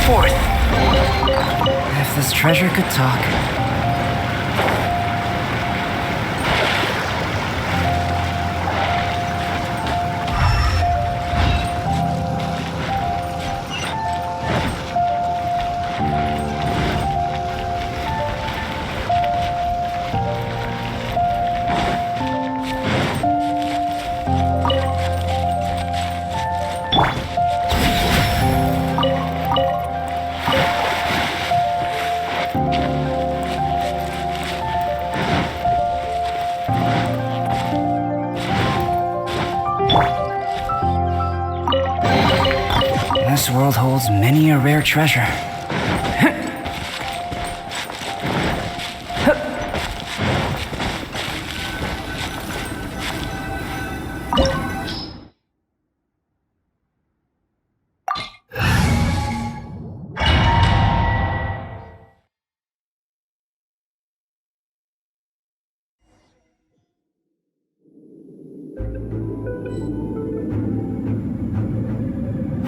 forth! If this treasure could talk. This world holds many a rare treasure.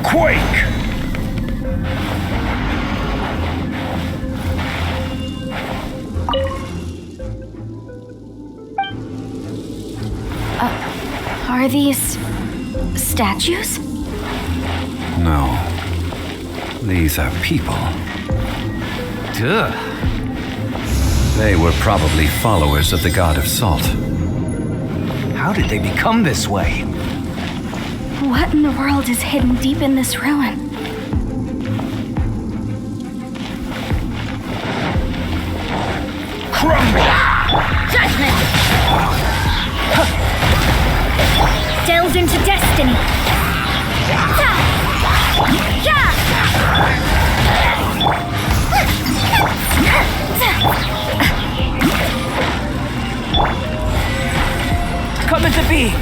Quake! Are these statues? No. These are people. Duh. They were probably followers of the god of salt. How did they become this way? What in the world is hidden deep in this ruin? Crumble! Judgment! Delve into destiny! Come into being!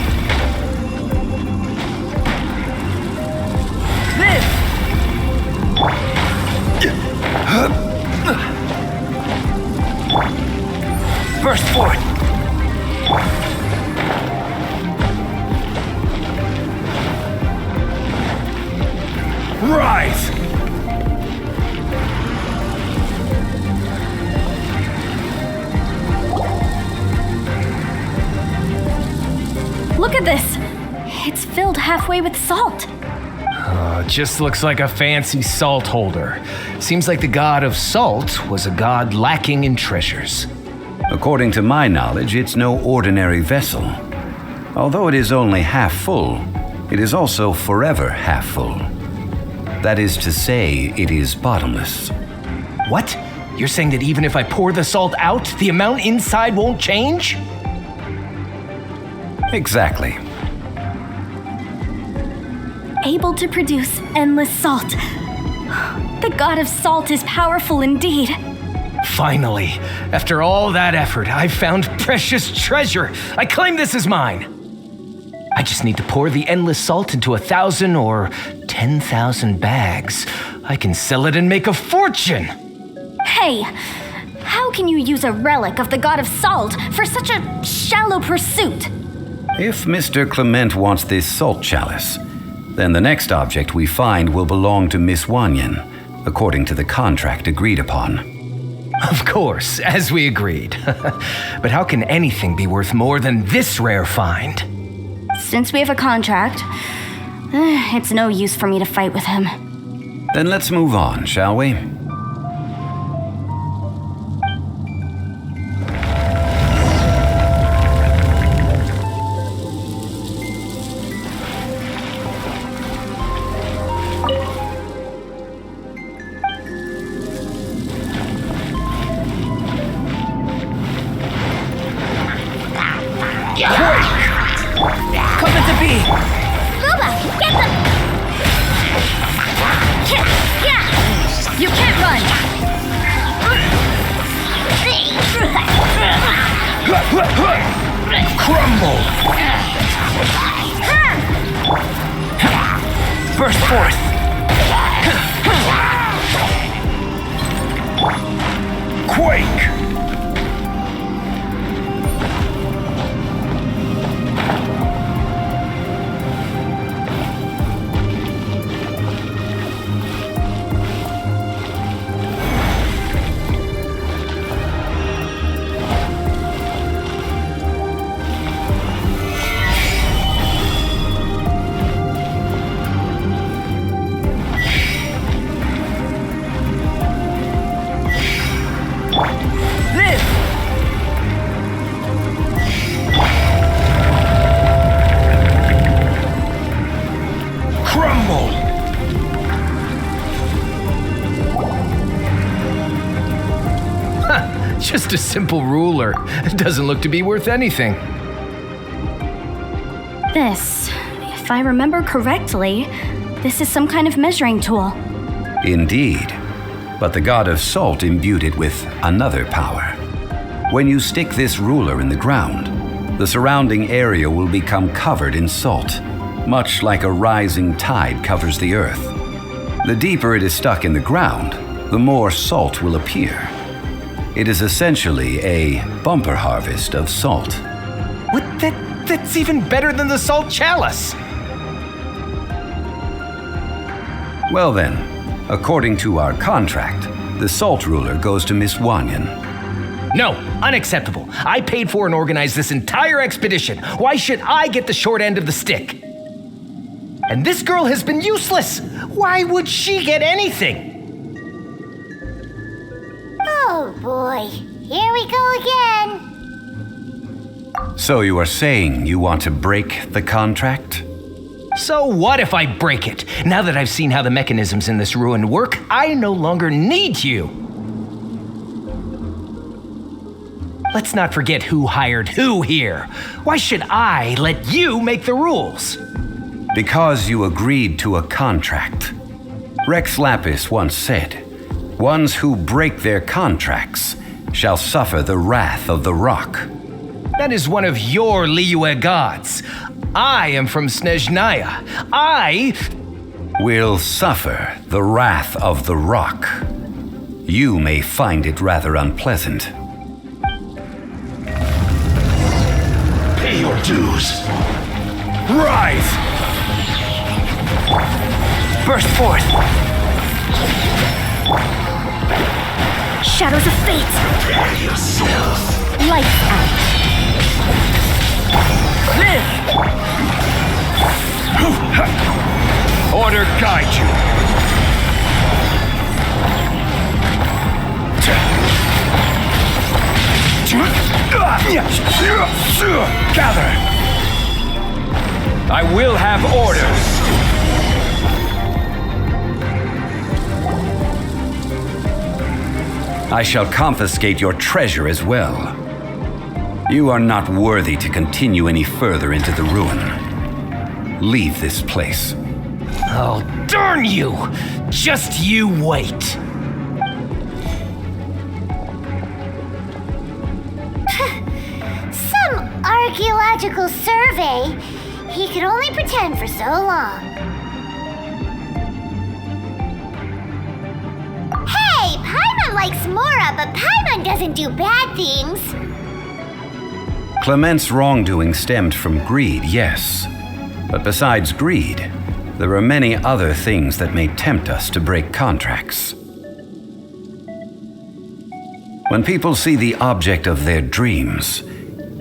Live! Burst forth! Rise! Look at this! It's filled halfway with salt. Just looks like a fancy salt holder. Seems like the god of salt was a god lacking in treasures. According to my knowledge, it's no ordinary vessel. Although it is only half full, it is also forever half full. That is to say, it is bottomless. What? You're saying that even if I pour the salt out, the amount inside won't change? Exactly. Able to produce endless salt. The god of salt is powerful indeed. Finally, after all that effort, I've found precious treasure. I claim this as mine. I just need to pour the endless salt into 1,000 or 10,000 bags. I can sell it and make a fortune. Hey, how can you use a relic of the god of salt for such a shallow pursuit? If Mr. Clement wants this salt chalice, then the next object we find will belong to Miss Wanyan, according to the contract agreed upon. Of course, as we agreed. But how can anything be worth more than this rare find? Since we have a contract, it's no use for me to fight with him. Then let's move on, shall we? Come into being! Luba, get them! You can't run! Crumble! Burst forth! Quake! simple ruler. It doesn't look to be worth anything. This, if I remember correctly, this is some kind of measuring tool. Indeed. But the god of salt imbued it with another power. When you stick this ruler in the ground, the surrounding area will become covered in salt, much like a rising tide covers the earth. The deeper it is stuck in the ground, the more salt will appear. It is essentially a bumper harvest of salt. What? That's even better than the salt chalice. Well then, according to our contract, the salt ruler goes to Miss Wanyan. No, unacceptable. I paid for and organized this entire expedition. Why should I get the short end of the stick? And this girl has been useless. Why would she get anything? Oh boy, here we go again. So you are saying you want to break the contract? So what if I break it? Now that I've seen how the mechanisms in this ruin work, I no longer need you. Let's not forget who hired who here. Why should I let you make the rules? Because you agreed to a contract. Rex Lapis once said, "Ones who break their contracts shall suffer the wrath of the rock." That is one of your Liyue gods. I am from Snezhnaya. I will suffer the wrath of the rock. You may find it rather unpleasant. Pay your dues. Rise! burst forth. Shadows of fate. Prepare yourself. Lights out. Order guide you. Gather. I will have orders. I shall confiscate your treasure as well. You are not worthy to continue any further into the ruin. Leave this place. Oh, darn you! Just you wait. Some archaeological survey. He could only pretend for so long. Hey, Paimon likes Mora, but Paimon doesn't do bad things. Clement's wrongdoing stemmed from greed, yes. But besides greed, there are many other things that may tempt us to break contracts. When people see the object of their dreams,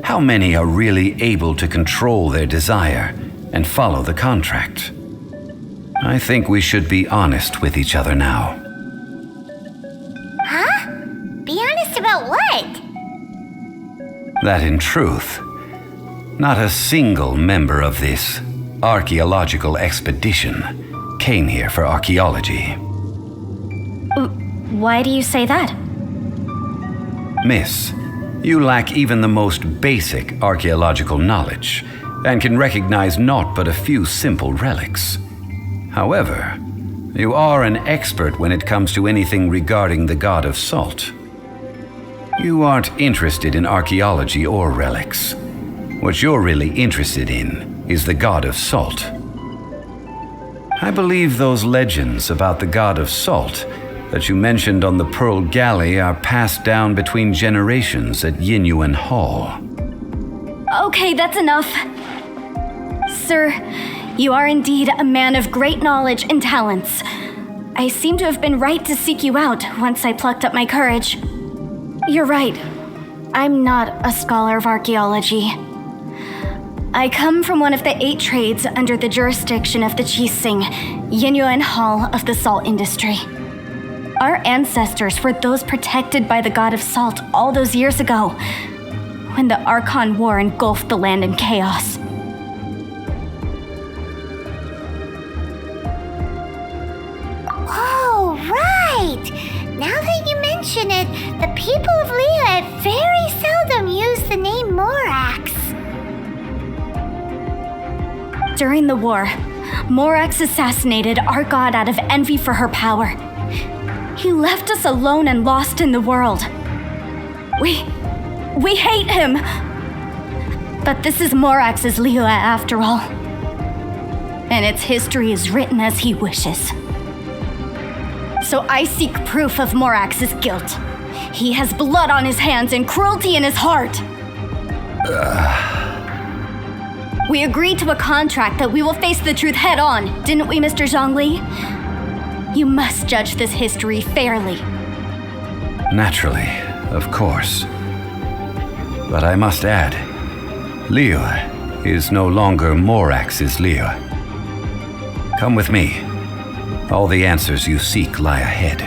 how many are really able to control their desire and follow the contract? I think we should be honest with each other now. Huh? Be honest about what? That in truth, not a single member of this archaeological expedition came here for archaeology. Why do you say that? Miss, you lack even the most basic archaeological knowledge and can recognize naught but a few simple relics. However, you are an expert when it comes to anything regarding the god of salt. You aren't interested in archaeology or relics. What you're really interested in is the god of salt. I believe those legends about the god of salt that you mentioned on the Pearl Galley are passed down between generations at Yinyuan Hall. Okay, that's enough. Sir, you are indeed a man of great knowledge and talents. I seem to have been right to seek you out once I plucked up my courage. You're right. I'm not a scholar of archaeology. I come from one of the 8 trades under the jurisdiction of the Qixing, Yinyuan Hall of the salt industry. Our ancestors were those protected by the god of salt all those years ago, when the Archon War engulfed the land in chaos. Oh, right! Now that you mention mention it, the people of Lea very seldom use the name Morax. During the war, Morax assassinated our god out of envy for her power. He left us alone and lost in the world. We hate him. But this is Morax's Liyue after all. And its history is written as he wishes. So I seek proof of Morax's guilt. He has blood on his hands and cruelty in his heart. We agreed to a contract that we will face the truth head on, didn't we, Mr. Zhongli? You must judge this history fairly. Naturally, of course. But I must add, Liyue is no longer Morax's Liyue. Come with me. All the answers you seek lie ahead.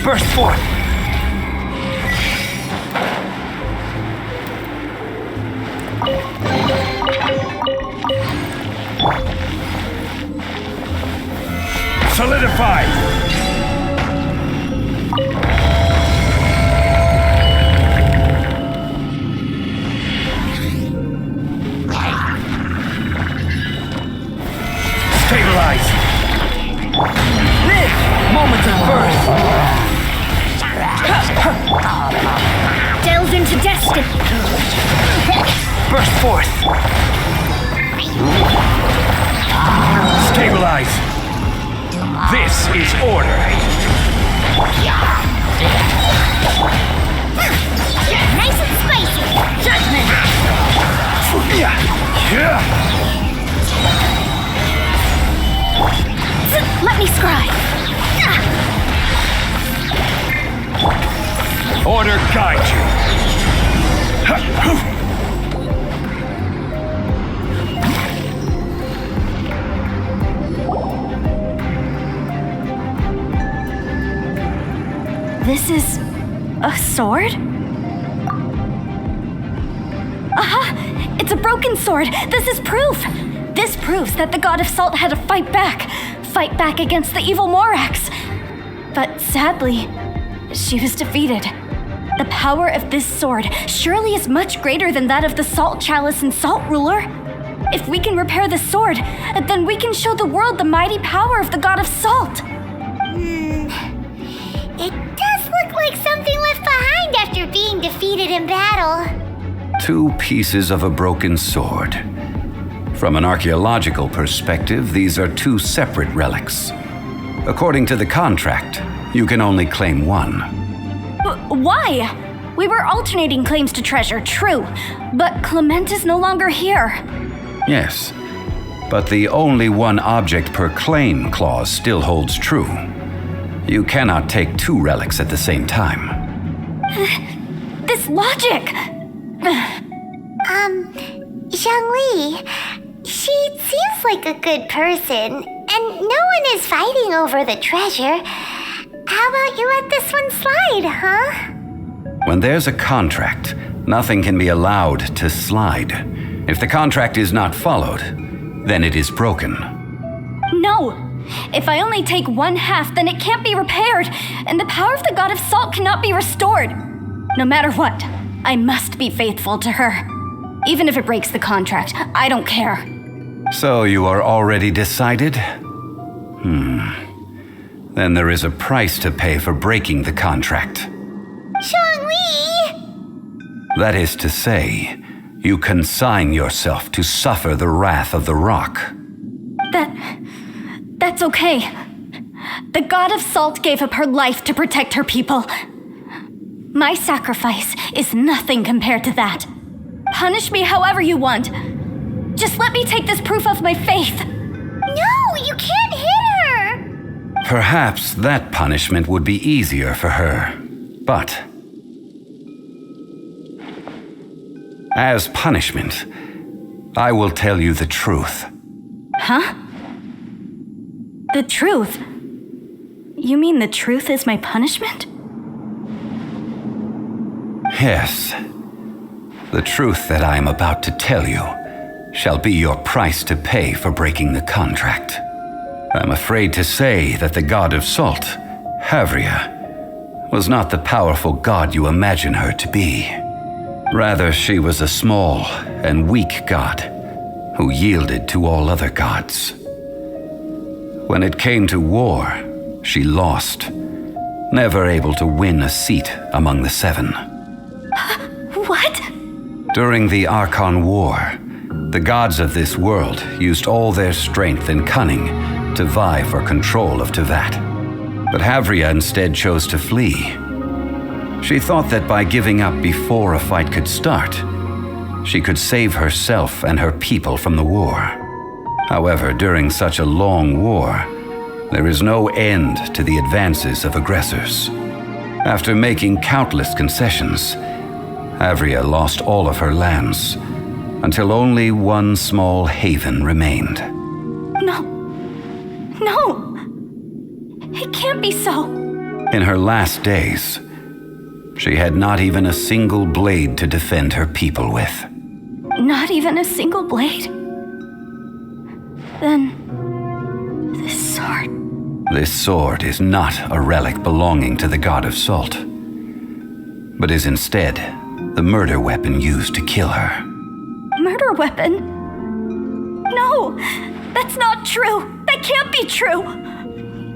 Burst forth! Solidify! Stabilize! Live! Moment of birth! Delve into destiny. Burst forth! Stabilize! This is order! Nice and spicy. Judgment. Let me scry. Order guide you! This is a sword? Aha! It's a broken sword! This is proof! This proves that the god of salt had to fight back against the evil Morax. But sadly, she was defeated. The power of this sword surely is much greater than that of the Salt Chalice and Salt Ruler. If we can repair the sword, then we can show the world the mighty power of the god of salt. It does look like something left behind after being defeated in battle. 2 pieces of a broken sword. From an archaeological perspective, these are 2 separate relics. According to the contract, you can only claim one. Why? We were alternating claims to treasure, true, but Clement is no longer here. Yes, but the only one object per claim clause still holds true. You cannot take 2 relics at the same time. This logic! Zhongli, she seems like a good person, and no one is fighting over the treasure. How about you let this one slide, huh? When there's a contract, nothing can be allowed to slide. If the contract is not followed, then it is broken. No! If I only take 1/2, then it can't be repaired, and the power of the god of salt cannot be restored. No matter what, I must be faithful to her. Even if it breaks the contract, I don't care. So you are already decided? Then there is a price to pay for breaking the contract. Zhongli! That is to say, you consign yourself to suffer the wrath of the rock. That's okay. The god of salt gave up her life to protect her people. My sacrifice is nothing compared to that. Punish me however you want. Just let me take this proof of my faith. No, you can't hit her! Perhaps that punishment would be easier for her. But as punishment, I will tell you the truth. Huh? The truth? You mean the truth is my punishment? Yes. The truth that I am about to tell you shall be your price to pay for breaking the contract. I'm afraid to say that the god of salt, Havria, was not the powerful god you imagine her to be. Rather, she was a small and weak god who yielded to all other gods. When it came to war, she lost, never able to win a seat among the seven. What? During the Archon War, the gods of this world used all their strength and cunning to vie for control of Tevat. But Havria instead chose to flee. She thought that by giving up before a fight could start, she could save herself and her people from the war. However, during such a long war, there is no end to the advances of aggressors. After making countless concessions, Havria lost all of her lands, until only one small haven remained. No! It can't be so! In her last days, she had not even a single blade to defend her people with. Not even a single blade? Then... this sword... This sword is not a relic belonging to the god of salt, but is instead the murder weapon used to kill her. Murder weapon? No! That's not true! That can't be true!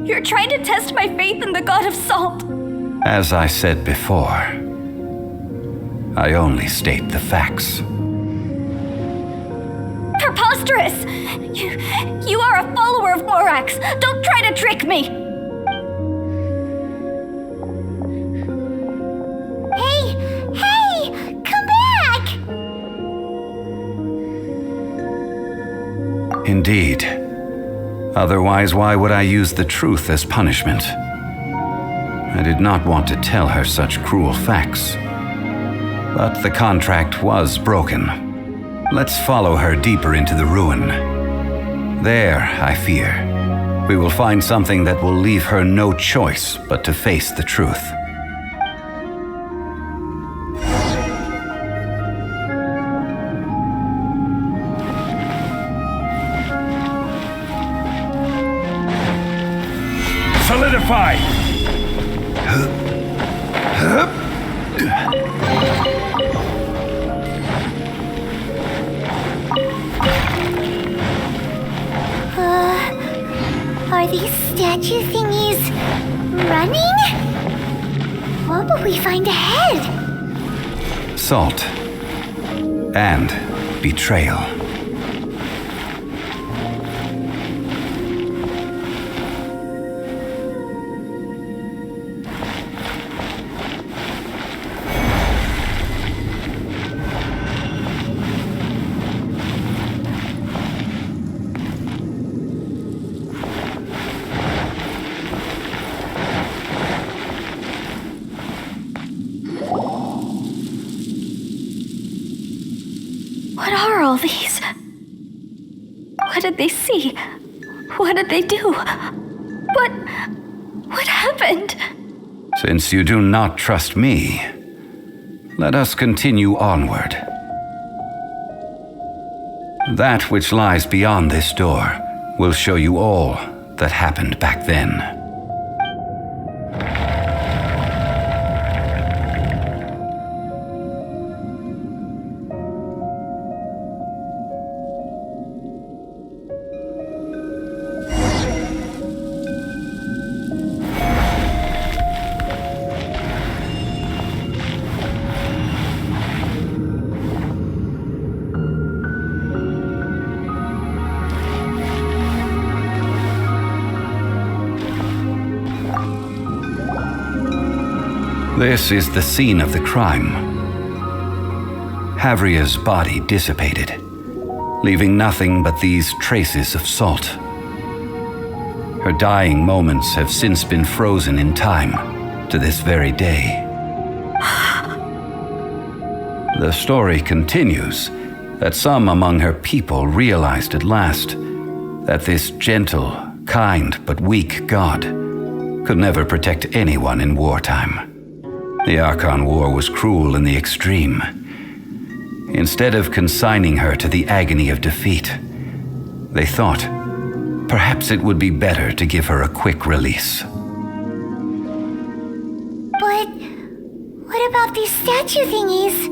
You're trying to test my faith in the god of salt! As I said before, I only state the facts. Preposterous! You are a follower of Morax! Don't try to trick me! Hey! Come back! Indeed. Otherwise, why would I use the truth as punishment? I did not want to tell her such cruel facts. But the contract was broken. Let's follow her deeper into the ruin. There, I fear, we will find something that will leave her no choice but to face the truth. Solidify! Are these statue thingies running? What will we find ahead? Salt and betrayal. What are all these? What did they see? What did they do? What happened? Since you do not trust me, let us continue onward. That which lies beyond this door will show you all that happened back then. This is the scene of the crime. Havria's body dissipated, leaving nothing but these traces of salt. Her dying moments have since been frozen in time to this very day. The story continues that some among her people realized at last that this gentle, kind but weak god, could never protect anyone in wartime. The Archon War was cruel in the extreme. Instead of consigning her to the agony of defeat, they thought perhaps it would be better to give her a quick release. But what about these statue thingies?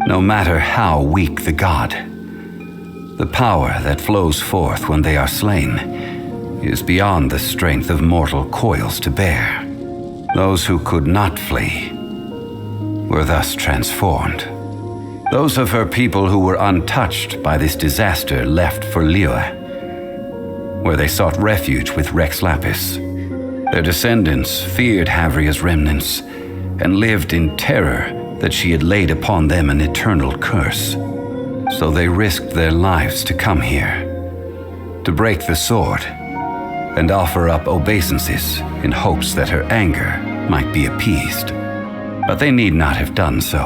No matter how weak the god, the power that flows forth when they are slain is beyond the strength of mortal coils to bear. Those who could not flee were thus transformed. Those of her people who were untouched by this disaster left for Liyue, where they sought refuge with Rex Lapis. Their descendants feared Havria's remnants and lived in terror that she had laid upon them an eternal curse. So they risked their lives to come here, to break the sword and offer up obeisances in hopes that her anger might be appeased. But they need not have done so.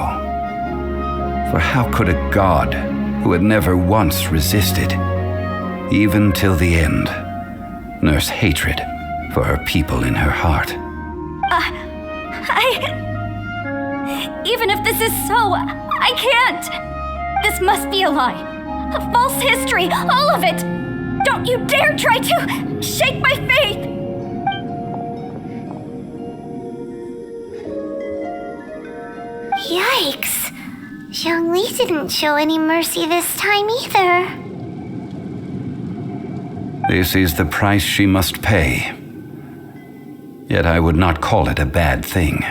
For how could a god who had never once resisted, even till the end, nurse hatred for her people in her heart? Even if this is so, I can't! This must be a lie. A false history, all of it! Don't you dare try to shake my faith! Yikes! Zhongli didn't show any mercy this time either. This is the price she must pay. Yet I would not call it a bad thing.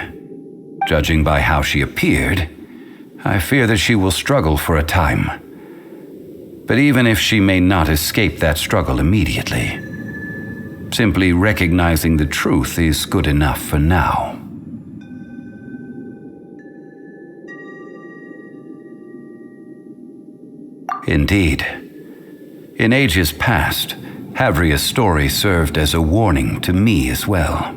Judging by how she appeared, I fear that she will struggle for a time. But even if she may not escape that struggle immediately, simply recognizing the truth is good enough for now. Indeed, in ages past, Havria's story served as a warning to me as well.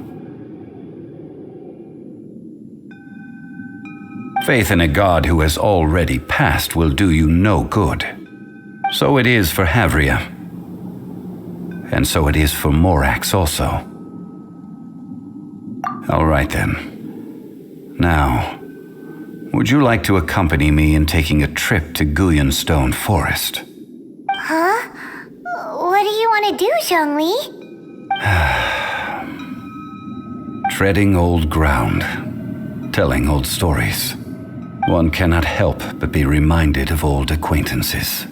Faith in a god who has already passed will do you no good. So it is for Havria. And so it is for Morax also. All right then. Now, would you like to accompany me in taking a trip to Guyonstone Forest? Huh? What do you want to do, Zhongli? Treading old ground, telling old stories. One cannot help but be reminded of old acquaintances.